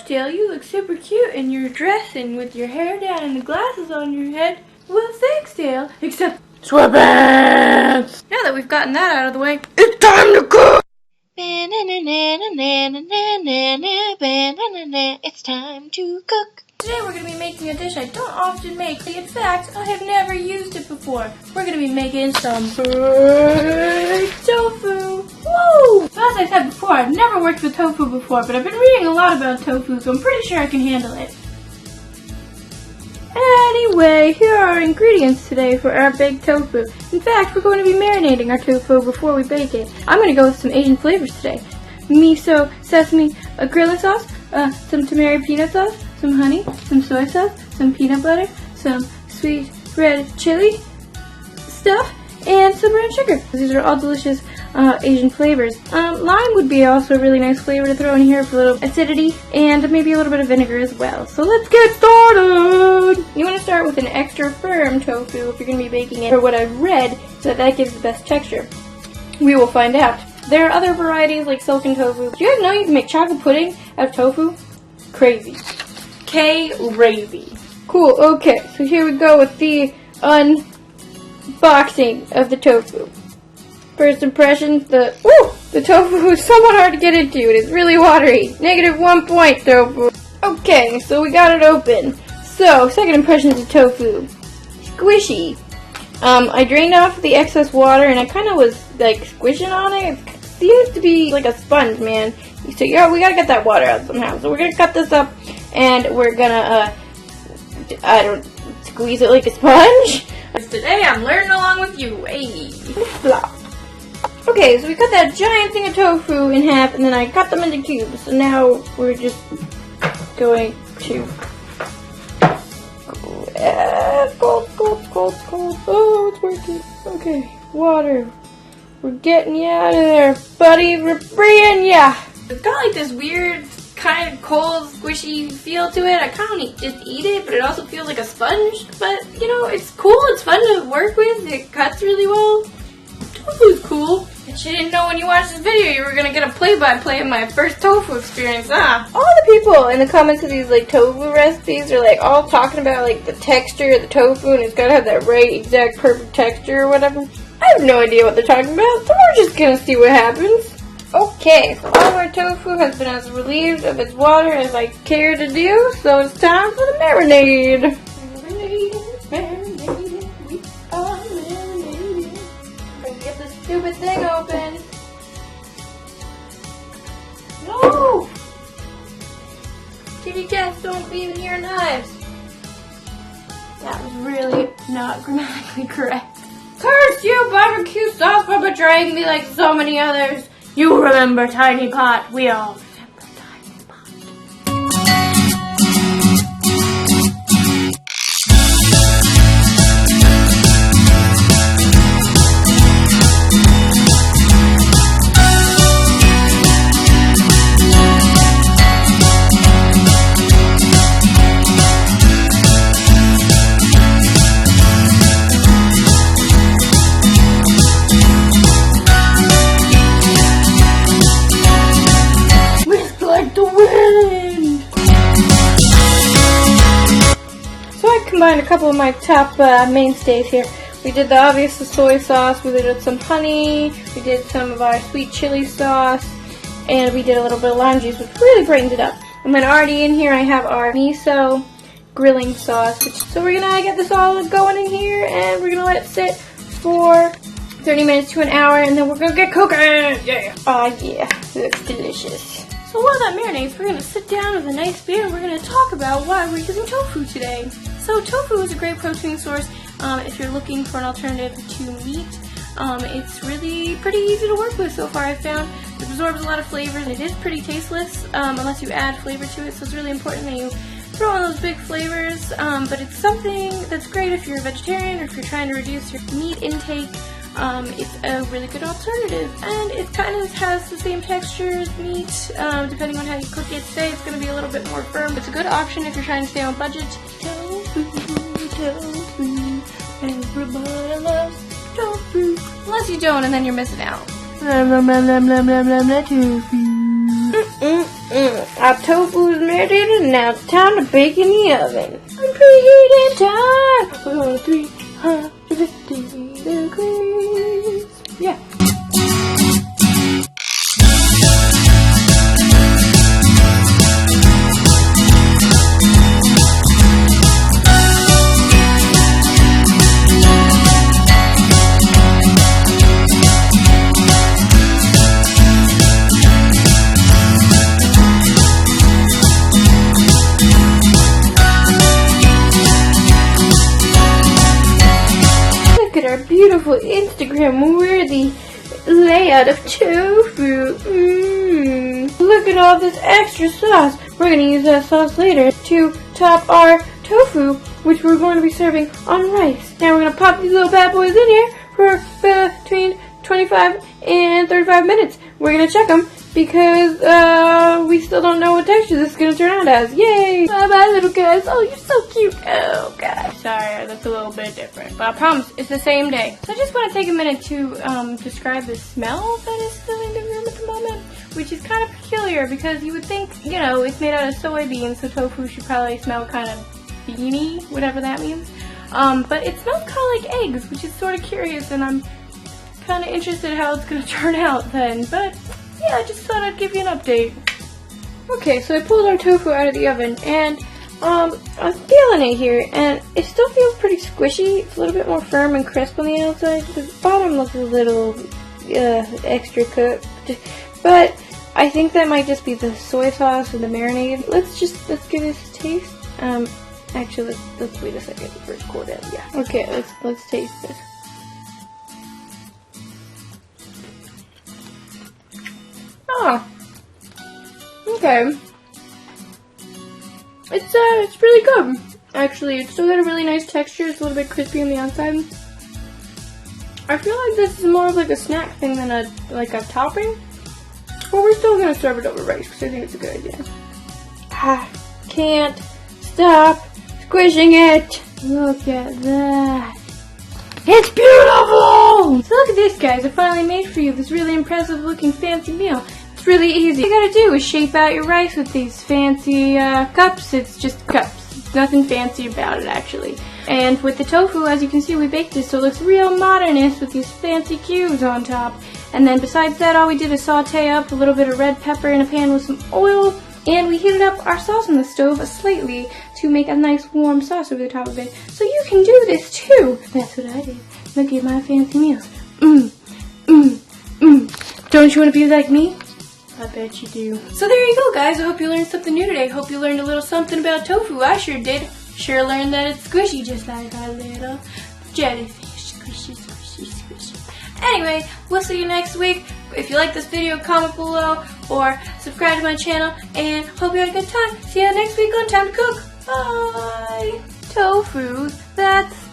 Dale, you look super cute in your dress and with your hair down and the glasses on your head. Well, thanks, Dale. Except sweatpants! Now that we've gotten that out of the way, it's time to cook! It's time to cook. Today we're going to be making a dish I don't often make. In fact, I have never used it before. We're going to be making some tofu. Woo! So as I said before, I've never worked with tofu before, but I've been reading a lot about tofu, so I'm pretty sure I can handle it. Anyway, here are our ingredients today for our baked tofu. In fact, we're going to be marinating our tofu before we bake it. I'm going to go with some Asian flavors today. Miso, sesame, a grilling sauce, some tamari peanut sauce, some honey, some soy sauce, some peanut butter, some sweet red chili stuff, and some brown sugar. These are all delicious Asian flavors. Lime would be also a really nice flavor to throw in here for a little acidity, and maybe a little bit of vinegar as well. So let's get started! You want to start with an extra firm tofu if you're going to be baking it, or what I've read, so that gives the best texture. We will find out. There are other varieties like silken tofu. Do you guys know you can make chocolate pudding out of tofu? Crazy. Crazy. Cool, okay, so here we go with the unboxing of the tofu. First impressions, the tofu is somewhat hard to get into. It is really watery. -1 point, tofu. Okay, so we got it open. So, second impressions of tofu. Squishy. I drained off the excess water and I kind of was like squishing on it. It seems to be like a sponge, man. So yeah, we gotta get that water out somehow. So we're gonna cut this up and we're gonna, squeeze it like a sponge. Today I'm learning along with you. Hey. Flop. Okay, so we cut that giant thing of tofu in half and then I cut them into cubes. So now we're just going to cold. Oh, it's working. Okay, water. We're getting you out of there, buddy. We're freeing ya. It's got like this weird kind of cold, squishy feel to it. I kind of just eat it, but it also feels like a sponge. But, you know, it's cool. It's fun to work with. It cuts really well. Tofu's cool. But you didn't know when you watched this video you were going to get a play-by-play of my first tofu experience, huh? All the people in the comments of these, like, tofu recipes are, like, all talking about, like, the texture of the tofu and it's got to have that right, exact, perfect texture or whatever. I have no idea what they're talking about, so we're just going to see what happens. Okay, so all of our tofu has been as relieved of its water as I care to do, so it's time for the marinade. Marinated, we are marinated. Let's get this stupid thing open. No! Kitty cats don't be near knives. That was really not grammatically correct. Curse you, barbecue sauce, for betraying me like so many others. You remember Tiny Pot. We all remember Tiny Pot. Combined a couple of my top mainstays here. We did the obvious soy sauce, we did some honey, we did some of our sweet chili sauce, and we did a little bit of lime juice, which really brightens it up. And then already in here I have our miso grilling sauce. So we're gonna get this all going in here and we're gonna let it sit for 30 minutes to an hour and then we're gonna get cooking! Yeah! Oh yeah, it looks delicious. So while that marinates, we're gonna sit down with a nice beer and we're gonna talk about why we're using tofu today. So tofu is a great protein source if you're looking for an alternative to meat. It's really pretty easy to work with so far, I've found. It absorbs a lot of flavors and it is pretty tasteless unless you add flavor to it, so it's really important that you throw in those big flavors. But it's something that's great if you're a vegetarian or if you're trying to reduce your meat intake. It's a really good alternative, and it kind of has the same texture as meat, depending on how you cook it. Today it's going to be a little bit more firm. It's a good option if you're trying to stay on budget. Tofu, tofu, everybody loves tofu. Unless you don't, and then you're missing out. Tofu. Our tofu is marinated and now it's time to bake in the oven. Preheating time! We're on 350 degrees. Yeah. Look at our beautiful Instagram-worthy layout of tofu. Look at all this extra sauce. We're going to use that sauce later to top our tofu, which we're going to be serving on rice. Now we're going to pop these little bad boys in here for between 25 and 35 minutes. We're going to check them because we still don't know what texture this is going to turn out as. Yay! Bye-bye, little guys. Oh, you're so cute. Oh, God. Sorry, that's a little bit different. But I promise, it's the same day. So I just want to take a minute to describe the smell that is filling the room at the moment, which is kind of peculiar because you would think, you know, it's made out of soybeans, so tofu should probably smell kind of beany, whatever that means. But it smells kind of like eggs, which is sort of curious, and I'm kind of interested how it's going to turn out then. But yeah, I just thought I'd give you an update. Okay, so I pulled our tofu out of the oven, and I'm feeling it here, and it still feels pretty squishy. It's a little bit more firm and crisp on the outside. The bottom looks a little extra cooked, but I think that might just be the soy sauce and the marinade. Let's give this a taste. Actually, let's wait a second for it to cool down. Yeah. Okay, let's taste this. Oh, okay. It's really good. Actually, it's still got a really nice texture. It's a little bit crispy on the outside. I feel like this is more of like a snack thing than a topping. But we're still gonna serve it over rice because I think it's a good idea. I can't stop squishing it. Look at that. It's beautiful! So look at this, guys. I finally made for you this really impressive looking fancy meal. It's really easy. All you gotta do is shape out your rice with these fancy cups. It's just cups. It's nothing fancy about it, actually. And with the tofu, as you can see, we baked it so it looks real modernist with these fancy cubes on top. And then besides that, all we did is saute up a little bit of red pepper in a pan with some oil. And we heated up our sauce on the stove slightly to make a nice warm sauce over the top of it. So you can do this too. That's what I did. Look at my fancy meals. Don't you want to be like me? I bet you do. So there you go, guys. I hope you learned something new today. Hope you learned a little something about tofu. I sure did. Sure learned that it's squishy, just like our little jellyfish. Squishy, squishy, squishy. Anyway, we'll see you next week. If you like this video, comment below or subscribe to my channel. And hope you had a good time. See you next week on Time to Cook. Bye. Tofu. That's